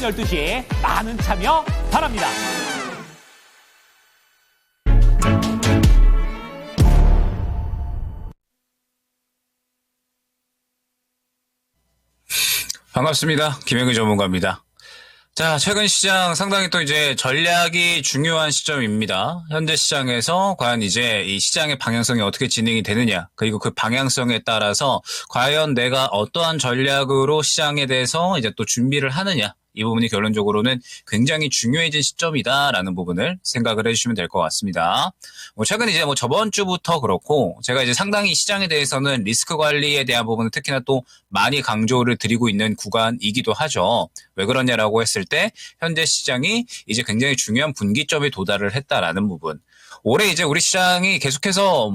12시 많은 참여 바랍니다. 반갑습니다. 김영규 전문가입니다. 자, 최근 시장 상당히 또 이제 전략이 중요한 시점입니다. 현재 시장에서 과연 이제 이 시장의 방향성이 어떻게 진행이 되느냐, 그리고 그 방향성에 따라서 과연 내가 어떠한 전략으로 시장에 대해서 이제 또 준비를 하느냐, 이 부분이 결론적으로는 굉장히 중요해진 시점이다라는 부분을 생각을 해주시면 될 것 같습니다. 최근 이제 저번 주부터 그렇고 제가 이제 상당히 시장에 대해서는 리스크 관리에 대한 부분은 특히나 또 많이 강조를 드리고 있는 구간이기도 하죠. 왜 그러냐라고 했을 때 현재 시장이 이제 굉장히 중요한 분기점에 도달을 했다라는 부분. 올해 이제 우리 시장이 계속해서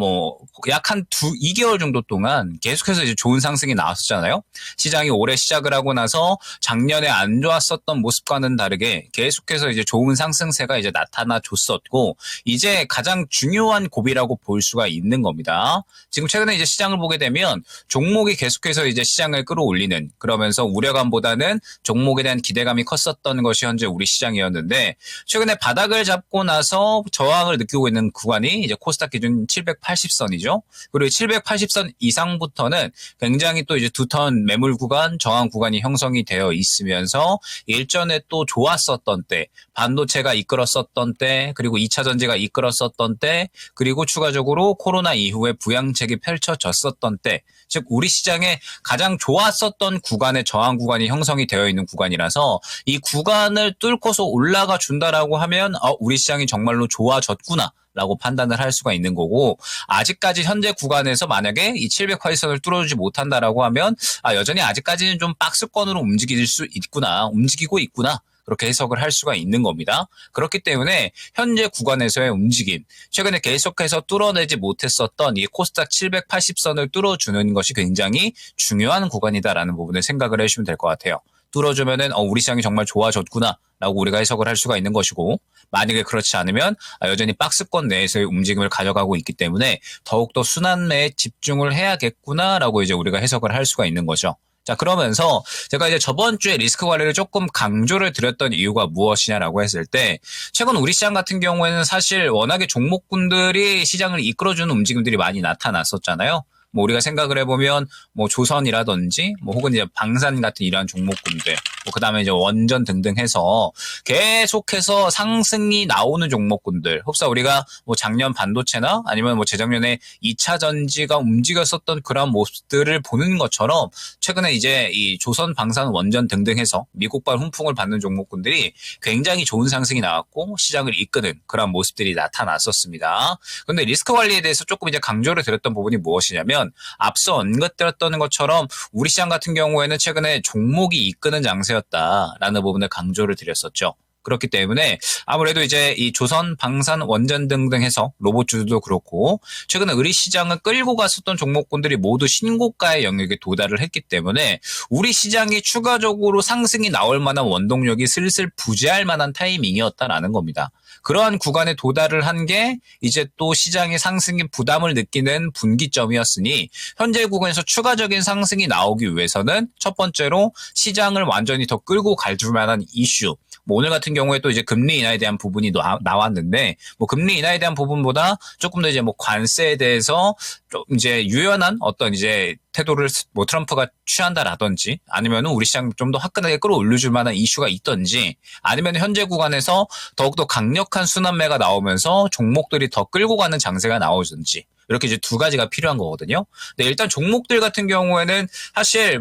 약 한 2개월 정도 동안 계속해서 이제 좋은 상승이 나왔었잖아요. 시장이 올해 시작을 하고 나서 작년에 안 좋았었던 모습과는 다르게 계속해서 이제 좋은 상승세가 이제 나타나 줬었고, 이제 가장 중요한 고비라고 볼 수가 있는 겁니다. 지금 최근에 이제 시장을 보게 되면 종목이 계속해서 이제 시장을 끌어올리는, 그러면서 우려감보다는 종목에 대한 기대감이 컸었던 것이 현재 우리 시장이었는데, 최근에 바닥을 잡고 나서 저항을 느끼고 있는 구간이 이제 코스닥 기준 780선이죠. 그리고 780선 이상부터는 굉장히 또 이제 두턴 매물 구간, 저항 구간이 형성이 되어 있으면서 일전에 또 좋았었던 때, 반도체가 이끌었었던 때, 그리고 2차 전지가 이끌었었던 때, 그리고 추가적으로 코로나 이후에 부양책이 펼쳐졌었던 때, 즉 우리 시장에 가장 좋았었던 구간의 저항 구간이 형성이 되어 있는 구간이라서 이 구간을 뚫고서 올라가 준다라고 하면 우리 시장이 정말로 좋아졌구나 라고 판단을 할 수가 있는 거고, 아직까지 현재 구간에서 만약에 이 780선을 뚫어주지 못한다라고 하면 여전히 아직까지는 좀 박스권으로 움직이고 있구나, 그렇게 해석을 할 수가 있는 겁니다. 그렇기 때문에 현재 구간에서의 움직임, 최근에 계속해서 뚫어내지 못했었던 이 코스닥 780선을 뚫어주는 것이 굉장히 중요한 구간이다라는 부분을 생각을 해주시면 될 것 같아요. 뚫어주면은 우리 시장이 정말 좋아졌구나 라고 우리가 해석을 할 수가 있는 것이고, 만약에 그렇지 않으면 여전히 박스권 내에서의 움직임을 가져가고 있기 때문에 더욱더 순환매에 집중을 해야겠구나라고 이제 우리가 해석을 할 수가 있는 거죠. 자, 그러면서 제가 이제 저번 주에 리스크 관리를 조금 강조를 드렸던 이유가 무엇이냐라고 했을 때, 최근 우리 시장 같은 경우에는 사실 워낙에 종목군들이 시장을 이끌어주는 움직임들이 많이 나타났었잖아요. 우리가 생각을 해보면 조선이라든지 혹은 이제 방산 같은 이러한 종목군들, 그다음에 이제 원전 등등 해서 계속해서 상승이 나오는 종목군들, 흡사 우리가 작년 반도체나 아니면 재작년에 2차 전지가 움직였었던 그런 모습들을 보는 것처럼 최근에 이제 이 조선 방산 원전 등등 해서 미국발 훈풍을 받는 종목군들이 굉장히 좋은 상승이 나왔고 시장을 이끄는 그런 모습들이 나타났었습니다. 그런데 리스크 관리에 대해서 조금 이제 강조를 드렸던 부분이 무엇이냐면, 앞서 언급드렸던 것처럼 우리 시장 같은 경우에는 최근에 종목이 이끄는 장세였다라는 부분을 강조를 드렸었죠. 그렇기 때문에 아무래도 이제 이 조선, 방산, 원전 등등 해서 로봇주도 그렇고 최근에 우리 시장을 끌고 갔었던 종목군들이 모두 신고가의 영역에 도달을 했기 때문에 우리 시장이 추가적으로 상승이 나올 만한 원동력이 슬슬 부재할 만한 타이밍이었다라는 겁니다. 그러한 구간에 도달을 한 게 이제 또 시장의 상승의 부담을 느끼는 분기점이었으니, 현재 구간에서 추가적인 상승이 나오기 위해서는 첫 번째로 시장을 완전히 더 끌고 갈 줄 만한 이슈, 오늘 같은 경우에 또 이제 금리 인하에 대한 부분이 나왔는데, 금리 인하에 대한 부분보다 조금 더 이제 관세에 대해서 좀 이제 유연한 어떤 이제 태도를 트럼프가 취한다라든지, 아니면은 우리 시장 좀 더 화끈하게 끌어올려줄 만한 이슈가 있던지, 아니면 현재 구간에서 더욱더 강력한 순환매가 나오면서 종목들이 더 끌고 가는 장세가 나오든지, 이렇게 이제 두 가지가 필요한 거거든요. 근데 일단 종목들 같은 경우에는 사실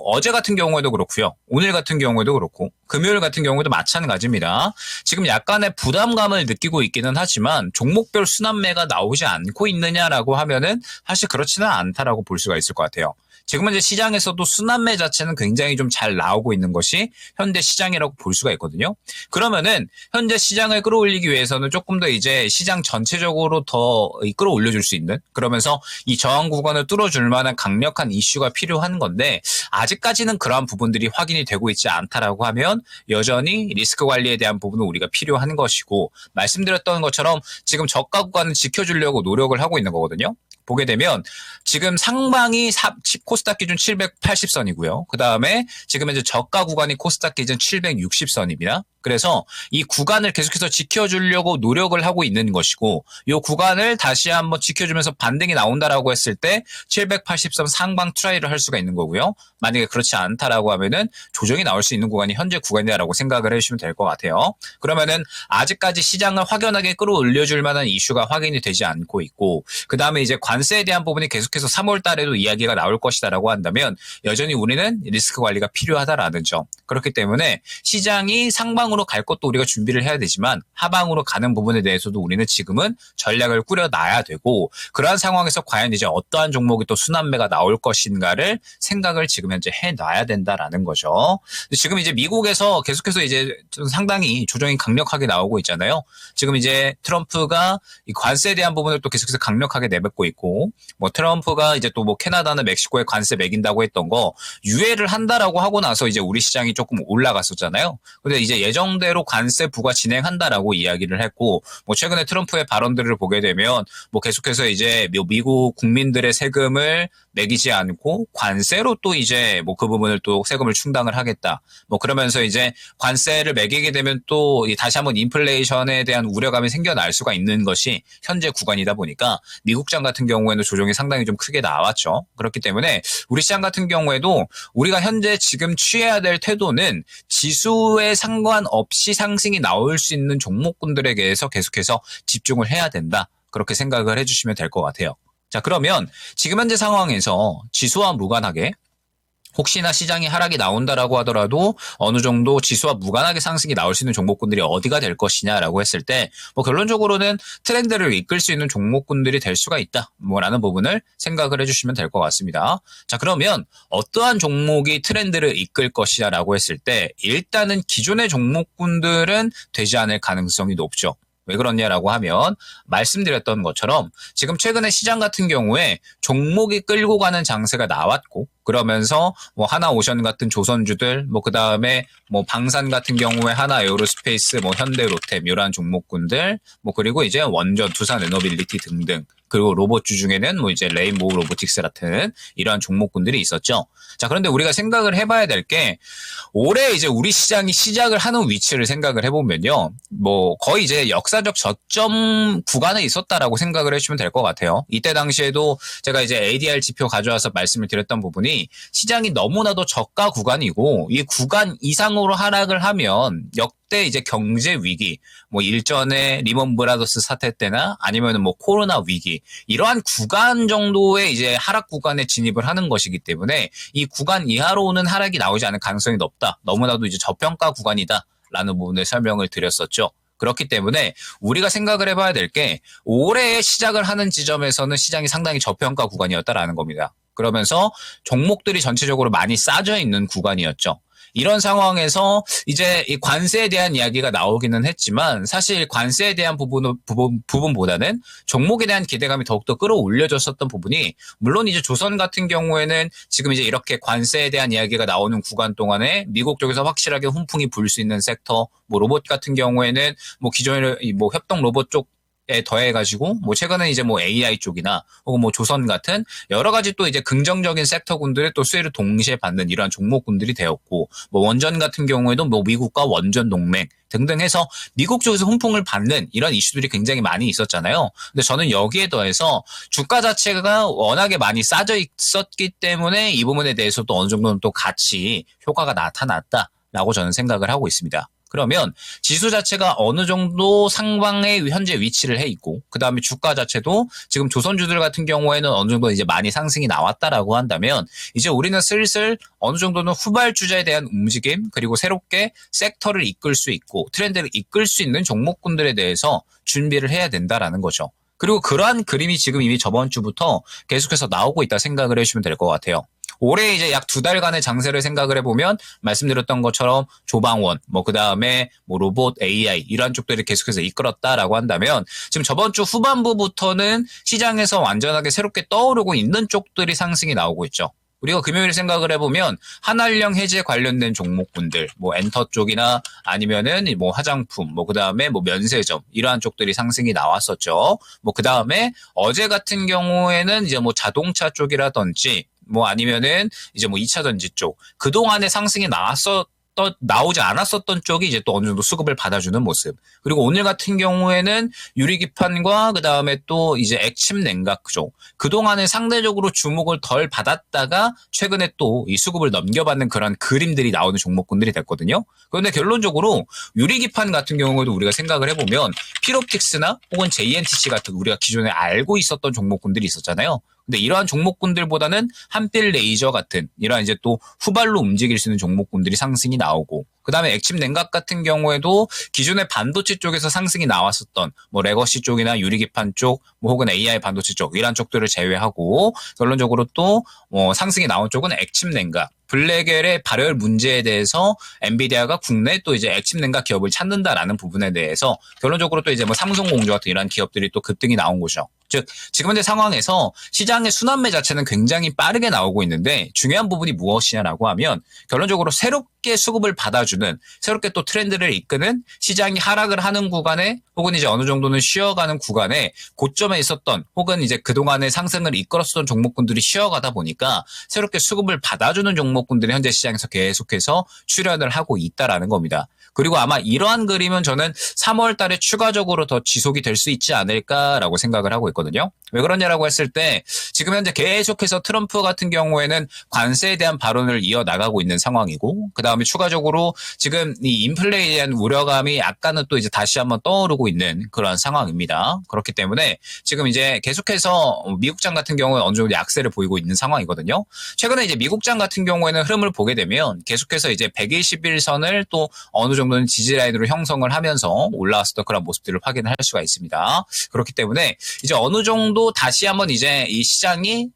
어제 같은 경우에도 그렇고요, 오늘 같은 경우에도 그렇고, 금요일 같은 경우에도 마찬가지입니다. 지금 약간의 부담감을 느끼고 있기는 하지만 종목별 순환매가 나오지 않고 있느냐라고 하면은 사실 그렇지는 않다라고 볼 수가 있을 것 같아요. 지금은 이제 시장에서도 순환매 자체는 굉장히 좀 잘 나오고 있는 것이 현재 시장이라고 볼 수가 있거든요. 그러면은 현재 시장을 끌어올리기 위해서는 조금 더 이제 시장 전체적으로 더 끌어올려줄 수 있는, 그러면서 이 저항 구간을 뚫어줄 만한 강력한 이슈가 필요한 건데, 아직까지는 그러한 부분들이 확인이 되고 있지 않다라고 하면 여전히 리스크 관리에 대한 부분은 우리가 필요한 것이고, 말씀드렸던 것처럼 지금 저가 구간을 지켜주려고 노력을 하고 있는 거거든요. 보게 되면 지금 상방이 코스닥 기준 780선이고요. 그 다음에 지금 이제 저가 구간이 코스닥 기준 760선입니다. 그래서 이 구간을 계속해서 지켜주려고 노력을 하고 있는 것이고 이 구간을 다시 한번 지켜주면서 반등이 나온다라고 했을 때 780선 상방 트라이를 할 수가 있는 거고요. 만약에 그렇지 않다라고 하면은 조정이 나올 수 있는 구간이 현재 구간이다라고 생각을 해주시면 될 것 같아요. 그러면은 아직까지 시장을 확연하게 끌어올려줄 만한 이슈가 확인이 되지 않고 있고 그 다음에 이제 관세에 대한 부분이 계속해서 3월 달에도 이야기가 나올 것이다라고 한다면 여전히 우리는 리스크 관리가 필요하다라는 점. 그렇기 때문에 시장이 상방으로 갈 것도 우리가 준비를 해야 되지만 하방으로 가는 부분에 대해서도 우리는 지금은 전략을 꾸려놔야 되고 그러한 상황에서 과연 이제 어떠한 종목이 또 순환매가 나올 것인가를 생각을 지금 현재 해놔야 된다라는 거죠. 지금 이제 미국에서 계속해서 이제 좀 상당히 조정이 강력하게 나오고 있잖아요. 지금 이제 트럼프가 이 관세에 대한 부분을 또 계속해서 강력하게 내뱉고 있고 뭐 트럼프가 이제 또 뭐 캐나다나 멕시코에 관세 매긴다고 했던 거 유예를 한다라고 하고 나서 이제 우리 시장이 조금 올라갔었잖아요. 근데 이제 예정대로 관세 부과 진행한다라고 이야기를 했고 뭐 최근에 트럼프의 발언들을 보게 되면 뭐 계속해서 이제 미국 국민들의 세금을 매기지 않고 관세로 또 이제 뭐 그 부분을 또 세금을 충당을 하겠다. 뭐 그러면서 이제 관세를 매기게 되면 또 다시 한번 인플레이션에 대한 우려감이 생겨날 수가 있는 것이 현재 구간이다 보니까 미국 시장 같은 경우에는 조정이 상당히 좀 크게 나왔죠. 그렇기 때문에 우리 시장 같은 경우에도 우리가 현재 지금 취해야 될 태도는 지수에 상관없이 상승이 나올 수 있는 종목군들에 대해서 계속해서 집중을 해야 된다. 그렇게 생각을 해주시면 될 것 같아요. 자, 그러면 지금 현재 상황에서 지수와 무관하게 혹시나 시장이 하락이 나온다라고 하더라도 어느 정도 지수와 무관하게 상승이 나올 수 있는 종목군들이 어디가 될 것이냐라고 했을 때 뭐 결론적으로는 트렌드를 이끌 수 있는 종목군들이 될 수가 있다. 뭐라는 부분을 생각을 해주시면 될 것 같습니다. 자, 그러면 어떠한 종목이 트렌드를 이끌 것이냐라고 했을 때 일단은 기존의 종목군들은 되지 않을 가능성이 높죠. 왜 그러냐라고 하면 말씀드렸던 것처럼 지금 최근에 시장 같은 경우에 종목이 끌고 가는 장세가 나왔고 그러면서 뭐 하나오션 같은 조선주들 뭐 그다음에 뭐 방산 같은 경우에 하나 에어로스페이스 뭐 현대 로템 이러한 종목군들 뭐 그리고 이제 원전 두산 에너빌리티 등등 그리고 로봇주 중에는 뭐 이제 레인보우 로보틱스 같은 이러한 종목군들이 있었죠. 자, 그런데 우리가 생각을 해봐야 될 게 올해 이제 우리 시장이 시작을 하는 위치를 생각을 해보면요. 뭐 거의 이제 역사적 저점 구간에 있었다라고 생각을 해주시면 될 것 같아요. 이때 당시에도 제가 이제 ADR 지표 가져와서 말씀을 드렸던 부분이 시장이 너무나도 저가 구간이고 이 구간 이상으로 하락을 하면 역대 이제 경제 위기, 뭐 일전에 리먼 브라더스 사태 때나 아니면 뭐 코로나 위기 이러한 구간 정도의 이제 하락 구간에 진입을 하는 것이기 때문에 이 구간 이하로는 하락이 나오지 않을 가능성이 높다. 너무나도 이제 저평가 구간이다라는 부분을 설명을 드렸었죠. 그렇기 때문에 우리가 생각을 해봐야 될 게 올해 시작을 하는 지점에서는 시장이 상당히 저평가 구간이었다라는 겁니다. 그러면서 종목들이 전체적으로 많이 싸져 있는 구간이었죠. 이런 상황에서 이제 이 관세에 대한 이야기가 나오기는 했지만 사실 관세에 대한 부분보다는 종목에 대한 기대감이 더욱더 끌어올려졌었던 부분이 물론 이제 조선 같은 경우에는 지금 이제 이렇게 관세에 대한 이야기가 나오는 구간 동안에 미국 쪽에서 확실하게 훈풍이 불 수 있는 섹터 뭐 로봇 같은 경우에는 뭐 기존에 뭐 협동 로봇 쪽 에 더해가지고 뭐 최근에 이제 뭐 AI 쪽이나 혹은 뭐 조선 같은 여러 가지 또 이제 긍정적인 섹터군들의 또 수혜를 동시에 받는 이러한 종목군들이 되었고 뭐 원전 같은 경우에도 뭐 미국과 원전 동맹 등등 해서 미국 쪽에서 훈풍을 받는 이런 이슈들이 굉장히 많이 있었잖아요. 근데 저는 여기에 더해서 주가 자체가 워낙에 많이 싸져 있었기 때문에 이 부분에 대해서도 어느 정도는 또 같이 효과가 나타났다라고 저는 생각을 하고 있습니다. 그러면 지수 자체가 어느 정도 상방에 현재 위치를 해 있고 그다음에 주가 자체도 지금 조선주들 같은 경우에는 어느 정도 이제 많이 상승이 나왔다라고 한다면 이제 우리는 슬슬 어느 정도는 후발주자에 대한 움직임 그리고 새롭게 섹터를 이끌 수 있고 트렌드를 이끌 수 있는 종목군들에 대해서 준비를 해야 된다라는 거죠. 그리고 그러한 그림이 지금 이미 저번 주부터 계속해서 나오고 있다 생각을 해주시면 될 것 같아요. 올해 이제 약 2달간의 장세를 생각을 해보면 말씀드렸던 것처럼 조방원, 뭐 그 다음에 뭐 로봇, AI 이러한 쪽들이 계속해서 이끌었다라고 한다면 지금 저번 주 후반부부터는 시장에서 완전하게 새롭게 떠오르고 있는 쪽들이 상승이 나오고 있죠. 우리가 금요일 생각을 해보면 한알령 해제 관련된 종목군들, 뭐 엔터 쪽이나 아니면은 뭐 화장품, 뭐 그다음에 뭐 면세점 이러한 쪽들이 상승이 나왔었죠. 뭐 그다음에 어제 같은 경우에는 이제 뭐 자동차 쪽이라든지 뭐 아니면은 이제 뭐 2차 전지 쪽 그동안에 상승이 나오지 않았었던 쪽이 이제 또 어느 정도 수급을 받아주는 모습. 그리고 오늘 같은 경우에는 유리기판과 그 다음에 또 이제 액침 냉각 쪽. 그동안에 상대적으로 주목을 덜 받았다가 최근에 또 이 수급을 넘겨받는 그런 그림들이 나오는 종목군들이 됐거든요. 그런데 결론적으로 유리기판 같은 경우에도 우리가 생각을 해보면 필옵틱스나 혹은 JNTC 같은 우리가 기존에 알고 있었던 종목군들이 있었잖아요. 근데 이러한 종목군들보다는 한필 레이저 같은 이러한 이제 또 후발로 움직일 수 있는 종목군들이 상승이 나오고 그다음에 액침 냉각 같은 경우에도 기존의 반도체 쪽에서 상승이 나왔었던 뭐 레거시 쪽이나 유리기판 쪽, 뭐 혹은 AI 반도체 쪽 이러한 쪽들을 제외하고 결론적으로 또 상승이 나온 쪽은 액침 냉각. 블랙엘의 발열 문제에 대해서 엔비디아가 국내 또 이제 액침 냉각 기업을 찾는다라는 부분에 대해서 결론적으로 또 이제 뭐 삼성공조 같은 이런 기업들이 또 급등이 나온 거죠. 즉 지금 현재 상황에서 시장의 순환매 자체는 굉장히 빠르게 나오고 있는데 중요한 부분이 무엇이냐라고 하면 결론적으로 새롭게 수급을 받아주는 새롭게 또 트렌드를 이끄는 시장이 하락을 하는 구간에 혹은 이제 어느 정도는 쉬어가는 구간에 고점에 있었던 혹은 이제 그동안의 상승을 이끌었던 종목군들이 쉬어가다 보니까 새롭게 수급을 받아주는 종목군들이 현재 시장에서 계속해서 출현을 하고 있다라는 겁니다. 그리고 아마 이러한 그림은 저는 3월 달에 추가적으로 더 지속이 될 수 있지 않을까라고 생각을 하고 있거든요. 왜 그러냐라고 했을 때 지금 현재 계속해서 트럼프 같은 경우에는 관세에 대한 발언을 이어나가고 있는 상황이고 그다음에 추가적으로 지금 이 인플레이에 대한 우려감이 약간은 또 이제 다시 한번 떠오르고 있는 그런 상황입니다. 그렇기 때문에 지금 이제 계속해서 미국장 같은 경우는 어느 정도 약세를 보이고 있는 상황이거든요. 최근에 이제 미국장 같은 경우에는 흐름을 보게 되면 계속해서 이제 121선을 또 어느 정도는 지지라인으로 형성을 하면서 올라왔었던 그런 모습들을 확인할 수가 있습니다. 그렇기 때문에 이제 어느 정도 다시 한번 이제 이 시장이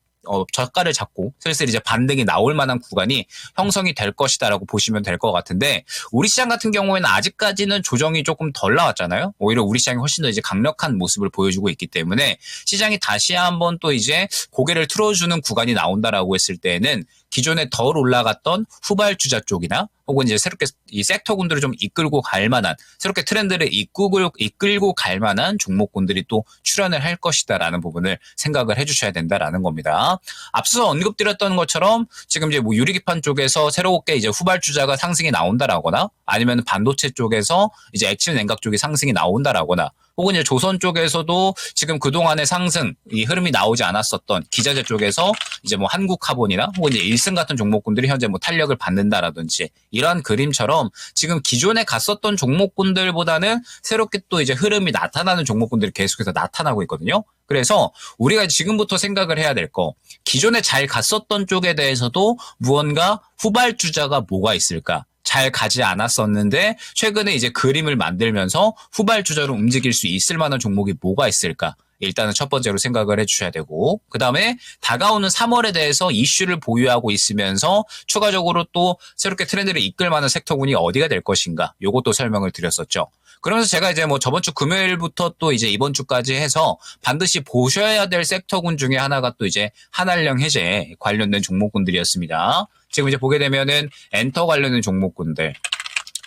저가를 잡고 슬슬 이제 반등이 나올 만한 구간이 형성이 될 것이다라고 보시면 될 것 같은데 우리 시장 같은 경우에는 아직까지는 조정이 조금 덜 나왔잖아요. 오히려 우리 시장이 훨씬 더 이제 강력한 모습을 보여주고 있기 때문에 시장이 다시 한번 또 이제 고개를 틀어주는 구간이 나온다라고 했을 때에는 기존에 덜 올라갔던 후발주자 쪽이나 혹은 이제 새롭게 이 섹터군들을 좀 이끌고 갈 만한 새롭게 트렌드를 이끌고 갈 만한 종목군들이 또 출현을 할 것이다라는 부분을 생각을 해주셔야 된다라는 겁니다. 앞서 언급드렸던 것처럼 지금 이제 뭐 유리기판 쪽에서 새롭게 이제 후발주자가 상승이 나온다라거나 아니면 반도체 쪽에서 이제 액침 냉각 쪽이 상승이 나온다라거나 혹은 이제 조선 쪽에서도 지금 그동안의 상승, 이 흐름이 나오지 않았었던 기자재 쪽에서 이제 뭐 한국카본이나 혹은 이제 일승 같은 종목군들이 현재 뭐 탄력을 받는다라든지 이러한 그림처럼 지금 기존에 갔었던 종목군들보다는 새롭게 또 이제 흐름이 나타나는 종목군들이 계속해서 나타나고 있거든요. 그래서 우리가 지금부터 생각을 해야 될 거, 기존에 잘 갔었던 쪽에 대해서도 무언가 후발주자가 뭐가 있을까? 잘 가지 않았었는데 최근에 이제 그림을 만들면서 후발주자로 움직일 수 있을 만한 종목이 뭐가 있을까? 일단은 첫 번째로 생각을 해주셔야 되고 그 다음에 다가오는 3월에 대해서 이슈를 보유하고 있으면서 추가적으로 또 새롭게 트렌드를 이끌 만한 섹터군이 어디가 될 것인가 요것도 설명을 드렸었죠. 그러면서 제가 이제 뭐 저번 주 금요일부터 또 이제 이번 주까지 해서 반드시 보셔야 될 섹터군 중에 하나가 또 이제 한알령 해제 관련된 종목군들이었습니다. 지금 이제 보게 되면은 엔터 관련된 종목군들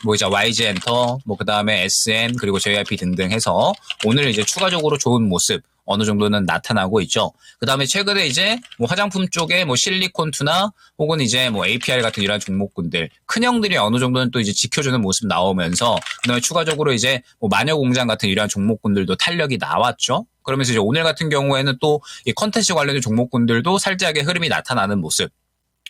뭐 이제 YG 엔터, 뭐 그다음에 SN 그리고 JYP 등등 해서 오늘 이제 추가적으로 좋은 모습 어느 정도는 나타나고 있죠. 그다음에 최근에 이제 뭐 화장품 쪽에 뭐 실리콘투나 혹은 이제 뭐 APR 같은 이런 종목군들 큰 형들이 어느 정도는 또 이제 지켜주는 모습 나오면서 그다음에 추가적으로 이제 뭐 마녀공장 같은 이런 종목군들도 탄력이 나왔죠. 그러면서 이제 오늘 같은 경우에는 또 이 컨텐츠 관련된 종목군들도 살짝의 흐름이 나타나는 모습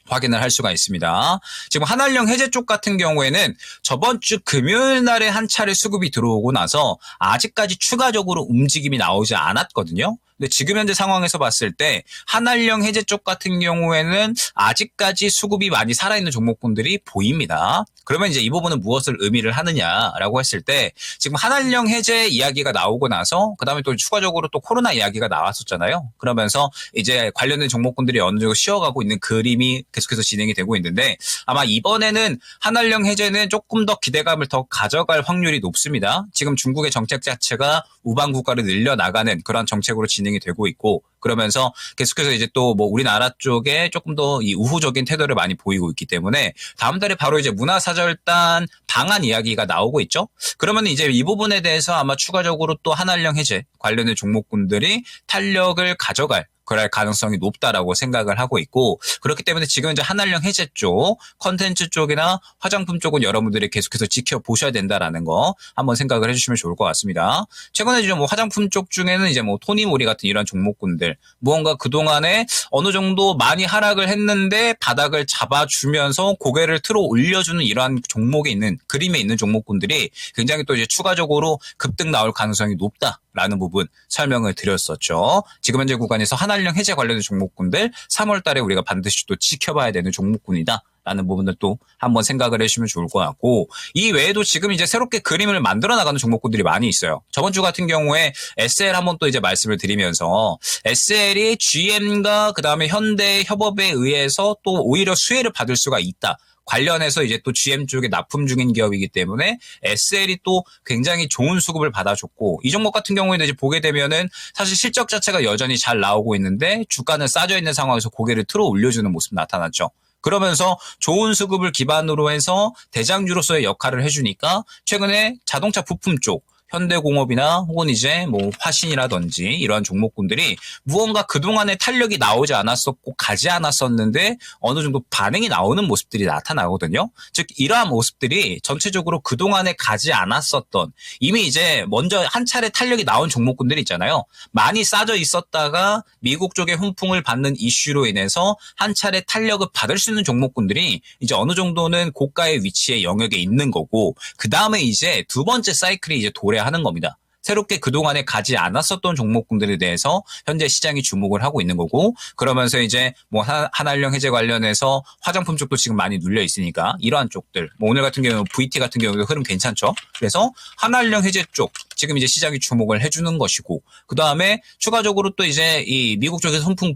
확인을 할 수가 있습니다. 지금 한알령 해제 쪽 같은 경우에는 저번 주 금요일 날에 한 차례 수급이 들어오고 나서 아직까지 추가적으로 움직임이 나오지 않았거든요. 근데 지금 현재 상황에서 봤을 때 한알령 해제 쪽 같은 경우에는 아직까지 수급이 많이 살아있는 종목군들이 보입니다. 그러면 이제 이 부분은 무엇을 의미를 하느냐라고 했을 때 지금 한알령 해제 이야기가 나오고 나서 그다음에 또 추가적으로 또 코로나 이야기가 나왔었잖아요. 그러면서 이제 관련된 종목군들이 어느 정도 쉬어가고 있는 그림이 계속해서 진행이 되고 있는데 아마 이번에는 한알령 해제는 조금 더 기대감을 더 가져갈 확률이 높습니다. 지금 중국의 정책 자체가 우방 국가를 늘려나가는 그런 정책으로 진행 진행이 되고 있고, 그러면서 계속해서 이제 또 뭐 우리나라 쪽에 조금 더 이 우호적인 태도를 많이 보이고 있기 때문에 다음 달에 바로 이제 문화사절단 방한 이야기가 나오고 있죠. 그러면 이제 이 부분에 대해서 아마 추가적으로 또 한한령 해제 관련된 종목군들이 탄력을 가져갈 그럴 가능성이 높다라고 생각을 하고 있고, 그렇기 때문에 지금 이제 한한령 해제 쪽, 컨텐츠 쪽이나 화장품 쪽은 여러분들이 계속해서 지켜보셔야 된다라는 거 한번 생각을 해주시면 좋을 것 같습니다. 최근에 이제 뭐 화장품 쪽 중에는 이제 뭐 토니모리 같은 이런 종목군들, 무언가 그동안에 어느 정도 많이 하락을 했는데 바닥을 잡아주면서 고개를 틀어 올려주는 이러한 종목에 있는, 그림에 있는 종목군들이 굉장히 또 이제 추가적으로 급등 나올 가능성이 높다라는 부분 설명을 드렸었죠. 지금 현재 구간에서 한한령 해제 관련된 종목군들 3월 달에 우리가 반드시 또 지켜봐야 되는 종목군이다 라는 부분을 또 한번 생각을 해주시면 좋을 것 같고, 이 외에도 지금 이제 새롭게 그림을 만들어 나가는 종목군들이 많이 있어요. 저번 주 같은 경우에 SL 한번 또 이제 말씀을 드리면서 SL이 GM과 그 다음에 현대 협업에 의해서 또 오히려 수혜를 받을 수가 있다. 관련해서 이제 또 GM 쪽에 납품 중인 기업이기 때문에 SL이 또 굉장히 좋은 수급을 받아줬고, 이 종목 같은 경우에는 이제 보게 되면은 사실 실적 자체가 여전히 잘 나오고 있는데 주가는 싸져 있는 상황에서 고개를 틀어 올려주는 모습 나타났죠. 그러면서 좋은 수급을 기반으로 해서 대장주로서의 역할을 해주니까 최근에 자동차 부품 쪽, 현대공업이나 혹은 이제 뭐 화신이라든지 이러한 종목군들이 무언가 그동안에 탄력이 나오지 않았었고 가지 않았었는데 어느 정도 반응이 나오는 모습들이 나타나거든요. 즉 이러한 모습들이 전체적으로 그동안에 가지 않았었던, 이미 이제 먼저 한 차례 탄력이 나온 종목군들이 있잖아요. 많이 싸져 있었다가 미국 쪽의 훈풍을 받는 이슈로 인해서 한 차례 탄력을 받을 수 있는 종목군들이 이제 어느 정도는 고가의 위치의 영역에 있는 거고, 그 다음에 이제 두 번째 사이클이 이제 도래하는 겁니다. 새롭게 그동안에 가지 않았었던 종목군들에 대해서 현재 시장이 주목을 하고 있는 거고, 그러면서 이제 뭐 한한령 해제 관련해서 화장품 쪽도 지금 많이 눌려 있으니까 이러한 쪽들, 뭐 오늘 같은 경우는 VT 같은 경우도 흐름 괜찮죠. 그래서 한한령 해제 쪽 지금 이제 시장이 주목을 해주는 것이고, 그 다음에 추가적으로 또 이제 이 미국 쪽에서 훈풍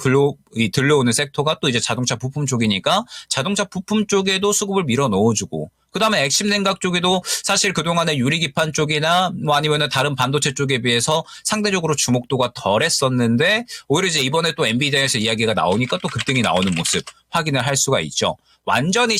들려오는 섹터가 또 이제 자동차 부품 쪽이니까 자동차 부품 쪽에도 수급을 밀어 넣어주고, 그 다음에 액심 냉각 쪽에도 사실 그동안에 유리기판 쪽이나 뭐 아니면 다른 반도체 쪽에 비해서 상대적으로 주목도가 덜 했었는데, 오히려 이제 이번에 또 엔비디아에서 이야기가 나오니까 또 급등이 나오는 모습 확인을 할 수가 있죠. 완전히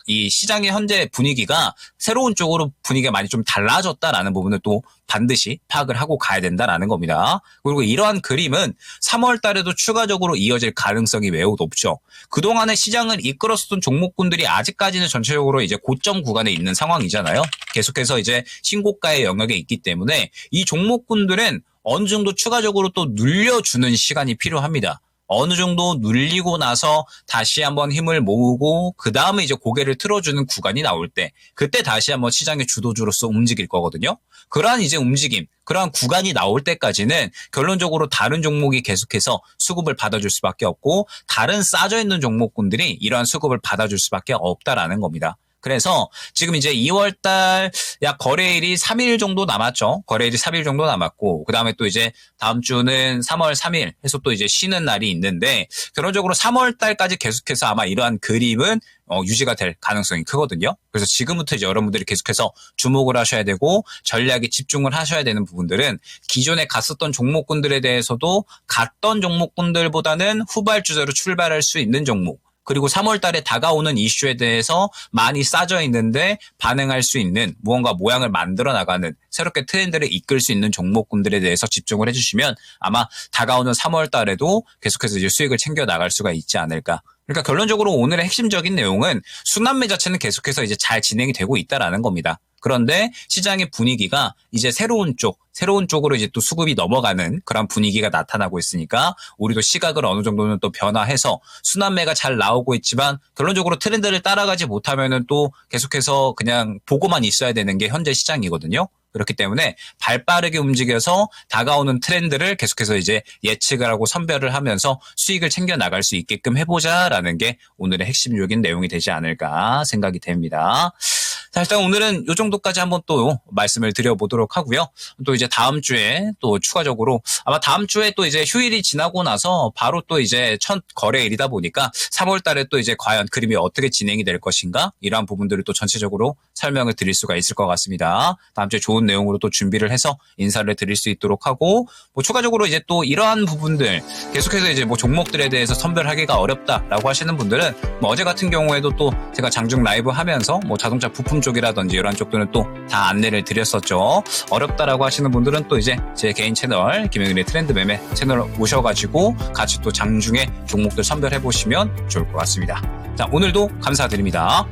이 시장의 현재 분위기가 새로운 쪽으로 분위기가 많이 좀 달라졌다라는 부분을 또 반드시 파악을 하고 가야 된다라는 겁니다. 그리고 이러한 그림은 3월 달에도 추가적으로 이어질 가능성이 매우 높죠. 그동안의 시장을 이끌었었던 종목군들이 아직까지는 전체적으로 이제 고점 구간에 있는 상황이잖아요. 계속해서 이제 신고가의 영역에 있기 때문에 이 종목군들은 어느 정도 추가적으로 또 눌려주는 시간이 필요합니다. 어느 정도 눌리고 나서 다시 한번 힘을 모으고 그 다음에 이제 고개를 틀어주는 구간이 나올 때, 그때 다시 한번 시장의 주도주로서 움직일 거거든요. 그러한 이제 움직임, 그러한 구간이 나올 때까지는 결론적으로 다른 종목이 계속해서 수급을 받아줄 수밖에 없고, 다른 싸져 있는 종목군들이 이러한 수급을 받아줄 수밖에 없다라는 겁니다. 그래서 지금 이제 2월달 약 거래일이 3일 정도 남았죠. 거래일이 3일 정도 남았고, 그 다음에 또 이제 다음 주는 3월 3일 해서 또 이제 쉬는 날이 있는데, 결론적으로 3월달까지 계속해서 아마 이러한 그림은 유지가 될 가능성이 크거든요. 그래서 지금부터 이제 여러분들이 계속해서 주목을 하셔야 되고 전략에 집중을 하셔야 되는 부분들은, 기존에 갔었던 종목군들에 대해서도 갔던 종목군들보다는 후발주자로 출발할 수 있는 종목, 그리고 3월 달에 다가오는 이슈에 대해서 많이 싸져 있는데 반응할 수 있는, 무언가 모양을 만들어 나가는, 새롭게 트렌드를 이끌 수 있는 종목군들에 대해서 집중을 해주시면 아마 다가오는 3월 달에도 계속해서 이제 수익을 챙겨 나갈 수가 있지 않을까. 그러니까 결론적으로 오늘의 핵심적인 내용은 순환매 자체는 계속해서 이제 잘 진행이 되고 있다라는 겁니다. 그런데 시장의 분위기가 이제 새로운 쪽으로 이제 또 수급이 넘어가는 그런 분위기가 나타나고 있으니까 우리도 시각을 어느 정도는 또 변화해서 순환매가 잘 나오고 있지만 결론적으로 트렌드를 따라가지 못하면은 또 계속해서 그냥 보고만 있어야 되는 게 현재 시장이거든요. 그렇기 때문에 발빠르게 움직여서 다가오는 트렌드를 계속해서 이제 예측을 하고 선별을 하면서 수익을 챙겨 나갈 수 있게끔 해보자라는 게 오늘의 핵심적인 내용이 되지 않을까 생각이 됩니다. 자, 일단 오늘은 요 정도까지 한번 또 말씀을 드려보도록 하고요. 또 이제 다음 주에 또 추가적으로 아마 다음 주에 또 이제 휴일이 지나고 나서 바로 또 이제 첫 거래일이다 보니까 3월 달에 또 이제 과연 그림이 어떻게 진행이 될 것인가 이러한 부분들을 또 전체적으로 설명을 드릴 수가 있을 것 같습니다. 다음 주에 좋은 내용으로 또 준비를 해서 인사를 드릴 수 있도록 하고 뭐 추가적으로 이제 또 이러한 부분들 계속해서 이제 뭐 종목들에 대해서 선별하기가 어렵다라고 하시는 분들은 뭐 어제 같은 경우에도 또 제가 장중 라이브 하면서 뭐 자동차 부품 쪽이라든지 이런 쪽들은 또 다 안내를 드렸었죠. 어렵다라고 하시는 분들은 또 이제 제 개인 채널 김영일의 트렌드 매매 채널 오셔가지고 같이 또 장중에 종목들 선별해 보시면 좋을 것 같습니다. 자, 오늘도 감사드립니다.